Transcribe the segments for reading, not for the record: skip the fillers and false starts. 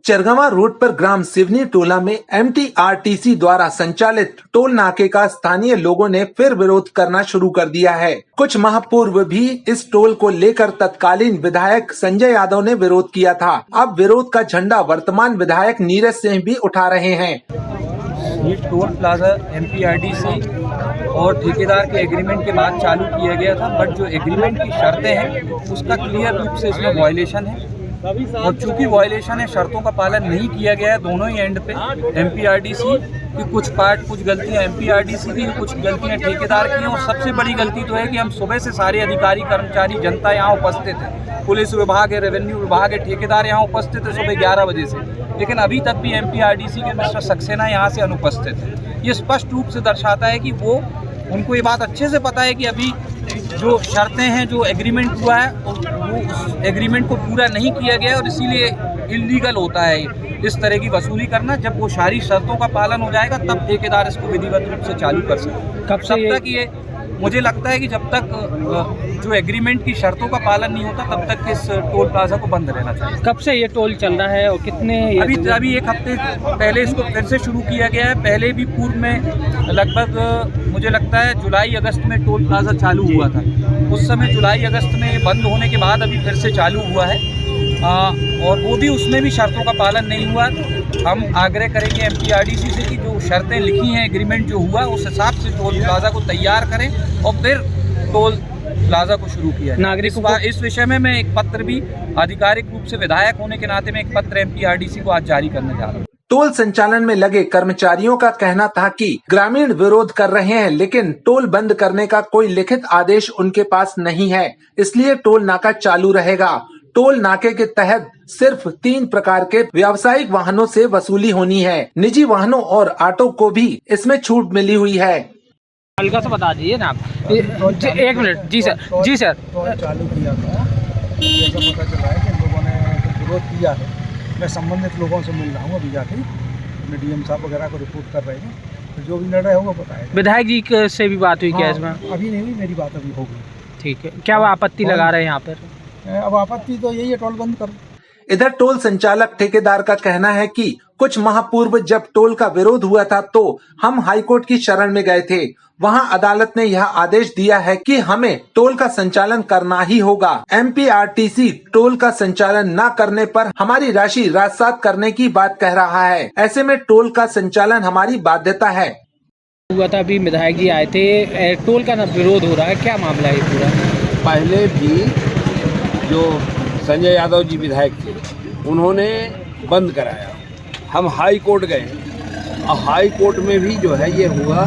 चरगवा road पर ग्राम सिवनी टोला में MTRTC द्वारा संचालित टोल नाके का स्थानीय लोगों ने फिर विरोध करना शुरू कर दिया है। कुछ माह पूर्व भी इस टोल को लेकर तत्कालीन विधायक संजय यादव ने विरोध किया था। अब विरोध का झंडा वर्तमान विधायक नीरज सिंह भी उठा रहे हैं। ये टोल प्लाजा MPRTC और ठेकेदार के एग्रीमेंट के बाद चालू किया गया था, बट जो एग्रीमेंट की शर्तें हैं उसका क्लियर रूप से इसमें वायलेशन है और चूंकि वायलेशन है, शर्तों का पालन नहीं किया गया है दोनों ही एंड पे। MPRTC की कुछ गलतियां MPRTC की, कुछ गलतियां ठेकेदार की हैं और सबसे बड़ी गलती तो है कि हम सुबह से सारे अधिकारी, कर्मचारी, जनता यहाँ उपस्थित है। पुलिस विभाग है, रेवेन्यू विभाग है, ठेकेदार यहाँ उपस्थित है सुबह 11 बजे से, लेकिन अभी तक भी MPRTC के मिस्टर सक्सेना यहाँ से अनुपस्थित है। ये स्पष्ट रूप से दर्शाता है कि उनको ये बात अच्छे से पता है कि अभी जो शर्तें हैं, जो एग्रीमेंट हुआ है, वो उस एग्रीमेंट को पूरा नहीं किया गया है और इसीलिए इल्लीगल होता है इस तरह की वसूली करना। जब वो सारी शर्तों का पालन हो जाएगा तब ठेकेदार इसको विधिवत रूप से चालू कर सकते। कब तक ये मुझे लगता है कि जब तक जो एग्रीमेंट की शर्तों का पालन नहीं होता तब तक इस टोल प्लाजा को बंद रहना चाहिए। कब से ये टोल चल रहा है और कितने? अभी एक हफ्ते पहले इसको फिर से शुरू किया गया है। पहले भी पूर्व में लगभग मुझे लगता है जुलाई अगस्त में टोल प्लाजा चालू हुआ था। उस समय जुलाई अगस्त में बंद होने के बाद अभी फिर से चालू हुआ है और वो भी उसमें भी शर्तों का पालन नहीं हुआ। हम आग्रह करेंगे MPRTC से कि जो शर्तें लिखी हैं, एग्रीमेंट जो हुआ उस हिसाब से टोल प्लाजा को तैयार करें और फिर टोल प्लाजा को शुरू किया है। नागरिकों को इस विषय में मैं एक पत्र भी आधिकारिक रूप से विधायक होने के नाते में एक पत्र MPRTC को आज जारी करने जा रहा हूँ। टोल संचालन में लगे कर्मचारियों का कहना था कि ग्रामीण विरोध कर रहे हैं, लेकिन टोल बंद करने का कोई लिखित आदेश उनके पास नहीं है, इसलिए टोल नाका चालू रहेगा। टोल नाके के तहत सिर्फ 3 प्रकार के व्यावसायिक वाहनों से वसूली होनी है। निजी वाहनों और ऑटो को भी इसमें छूट मिली हुई है। हल्का सा बता दीजिए ना आप। 1 मिनट। जी सर, जी सर। चालू किया था, जैसा पता चला है कि लोगों ने विरोध किया है। मैं संबंधित लोगों से मिल रहा हूँ अभी जाके, DM साहब वगैरह को रिपोर्ट कर रहे हैं, तो जो भी निर्णय होगा बताएगा। विधायक जी से भी बात हुई क्या इसमें? अभी नहीं हुई, मेरी बात अभी होगी। ठीक है, क्या वो आपत्ति लगा रहे हैं यहाँ पर? अब आपत्ति तो यही है, टोल बंद करो। इधर टोल संचालक ठेकेदार का कहना है कि कुछ माह पूर्व जब टोल का विरोध हुआ था तो हम हाईकोर्ट की शरण में गए थे। वहां अदालत ने यह आदेश दिया है कि हमें टोल का संचालन करना ही होगा। MPRTC टोल का संचालन न करने पर हमारी राशि राजसात करने की बात कह रहा है। ऐसे में टोल का संचालन हमारी बाध्यता है। हुआ था, अभी विधायक जी आए थे, टोल का विरोध हो रहा है, क्या मामला है पूरा? पहले भी जो संजय यादव जी विधायक थे उन्होंने बंद कराया। हम हाई कोर्ट गए और हाई कोर्ट में भी जो है ये हुआ,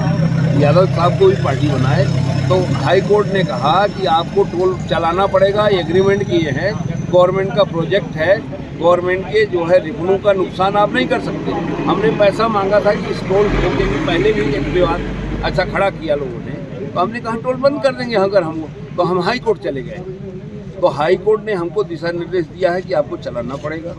यादव साहब को भी पार्टी बनाए तो हाई कोर्ट ने कहा कि आपको टोल चलाना पड़ेगा, एग्रीमेंट किए हैं, गवर्नमेंट का प्रोजेक्ट है, गवर्नमेंट के जो है रेवेन्यू का नुकसान आप नहीं कर सकते। हमने पैसा मांगा था कि इस टोल के पहले भी एक विवाद अच्छा खड़ा किया लोगों ने, तो हमने कहा टोल बंद कर देंगे अगर हम, तो हम हाई कोर्ट चले गए। तो हाई कोर्ट ने हमको दिशा निर्देश दिया है कि आपको चलाना पड़ेगा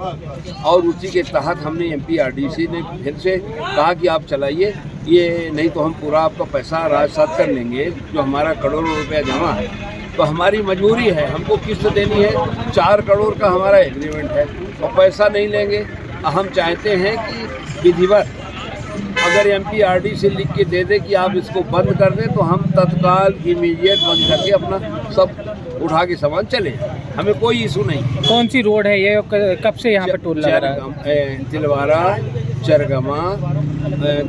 और उसी के तहत हमने MPRTC ने फिर से कहा कि आप चलाइए, ये नहीं तो हम पूरा आपका पैसा राजसात कर लेंगे, जो हमारा करोड़ों रुपया जमा है। तो हमारी मजबूरी है, हमको किस्त देनी है, 4 करोड़ का हमारा एग्रीमेंट है और पैसा नहीं लेंगे। हम चाहते हैं कि विधिवत अगर MPRTC लिख के दे दे कि आप इसको बंद कर दें तो हम तत्काल इमीडिएट बंद करके अपना सब उठा के सामान चले, हमें कोई इशू नहीं। कौन सी रोड है ये, कब से यहाँ पे टोल लगा रहा है? तिलवारा, चरगमा,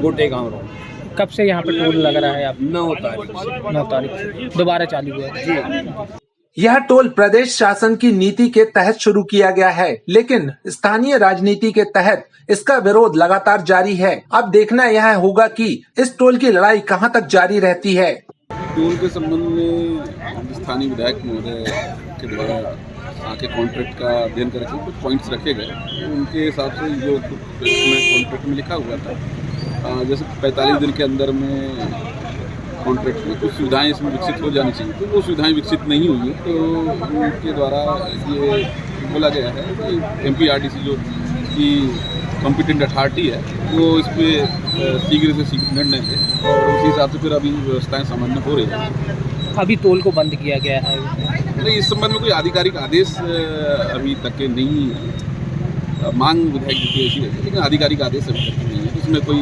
गोटेगांव रोड। कब से यहाँ पे टोल लग रहा है? आप 9 तारीख 9 तारीख से दोबारा चालू हुआ जी। यह टोल प्रदेश शासन की नीति के तहत शुरू किया गया है, लेकिन स्थानीय राजनीति के तहत इसका विरोध लगातार जारी है। अब देखना यह होगा कि इस टोल की लड़ाई कहां तक जारी रहती है। टोल के संबंध में स्थानीय विधायक महोदय के द्वारा आके कॉन्ट्रैक्ट का अध्ययन करके कुछ पॉइंट्स रखे गए, उनके हिसाब से जो कॉन्ट्रैक्ट में लिखा हुआ था, जैसे 45 दिन के अंदर में कॉन्ट्रैक्ट में कुछ सुविधाएं इसमें विकसित हो जानी चाहिए, तो वो सुविधाएं विकसित नहीं हुई है। तो उनके द्वारा ये बोला गया है कि MPRTC जो कि कॉम्पिटेंट अथॉरिटी है वो इस पर शीघ्र से शीघ्र निर्णय है और उसी हिसाब से फिर अभी व्यवस्थाएं सामान्य हो रही है। अभी टोल को बंद किया गया है, नहीं, इस संबंध में कोई आधिकारिक आदेश अभी तक के नहीं मांग विधायक जी की ऐसी रहती है, लेकिन आधिकारिक आदेश अभी तक नहीं है, इसमें कोई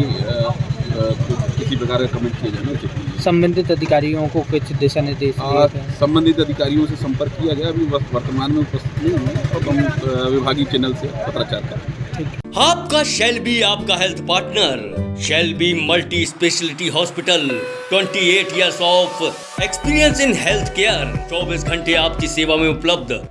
किसी प्रकार का कमेंट किया जाना उचित नहीं है। संबंधित अधिकारियों को कुछ दिशा निर्देश दिए गए? संबंधित अधिकारियों से संपर्क किया गया, अभी वर्तमान में उपस्थित नहीं है, और हम विभागीय चैनल से पत्राचार कर रहे हैं। आपका शेल्बी आपका health partner, Shelby multi speciality hospital, 28 years of experience in health care, 24 घंटे आपकी सेवा में उपलब्ध।